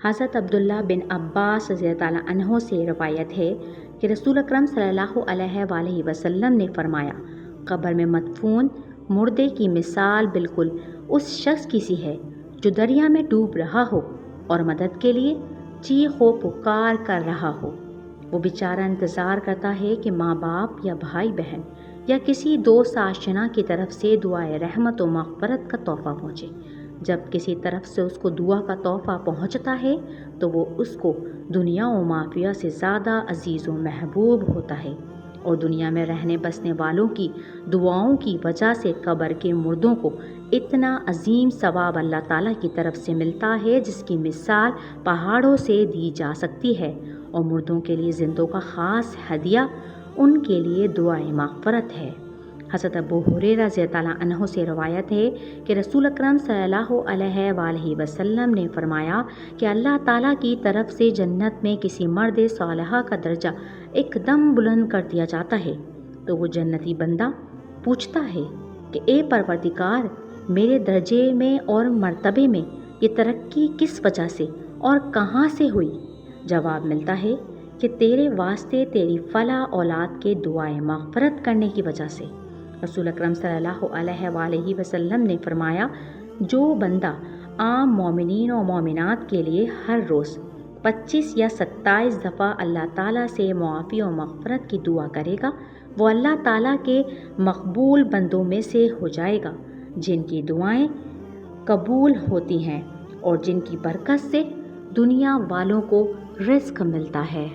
حضرت عبداللہ بن عباس رضی اللہ تعالیٰ عنہ سے روایت ہے کہ رسول اکرم صلی اللہ علیہ وآلہ وسلم نے فرمایا، قبر میں مدفون مردے کی مثال بالکل اس شخص کی سی ہے جو دریا میں ڈوب رہا ہو اور مدد کے لیے چیخ و پکار کر رہا ہو۔ وہ بیچارہ انتظار کرتا ہے کہ ماں باپ یا بھائی بہن یا کسی دوست آشنا کی طرف سے دعائے رحمت و مغفرت کا تحفہ پہنچے۔ جب کسی طرف سے اس کو دعا کا تحفہ پہنچتا ہے تو وہ اس کو دنیا و مافیہ سے زیادہ عزیز و محبوب ہوتا ہے، اور دنیا میں رہنے بسنے والوں کی دعاؤں کی وجہ سے قبر کے مردوں کو اتنا عظیم ثواب اللہ تعالیٰ کی طرف سے ملتا ہے جس کی مثال پہاڑوں سے دی جا سکتی ہے۔ اور مردوں کے لیے زندوں کا خاص ہدیہ ان کے لیے دعائے مغفرت ہے۔ حضرت ابو ہریرہ رضی اللہ تعالیٰ عنہ سے روایت ہے کہ رسول اکرم صلی اللہ علیہ وآلہ وسلم نے فرمایا کہ اللہ تعالیٰ کی طرف سے جنت میں کسی مرد صالحہ کا درجہ ایک دم بلند کر دیا جاتا ہے تو وہ جنتی بندہ پوچھتا ہے کہ اے پروردگار، میرے درجے میں اور مرتبے میں یہ ترقی کس وجہ سے اور کہاں سے ہوئی؟ جواب ملتا ہے کہ تیرے واسطے تیری فلاں اولاد کے دعائے مغفرت کرنے کی وجہ سے۔ رسول اکرم صلی اللہ علیہ وآلہ وسلم نے فرمایا، جو بندہ عام مومنین و مومنات کے لیے ہر روز 25 یا 27 دفعہ اللہ تعالیٰ سے معافی و مغفرت کی دعا کرے گا، وہ اللہ تعالیٰ کے مقبول بندوں میں سے ہو جائے گا جن کی دعائیں قبول ہوتی ہیں اور جن کی برکت سے دنیا والوں کو رزق ملتا ہے۔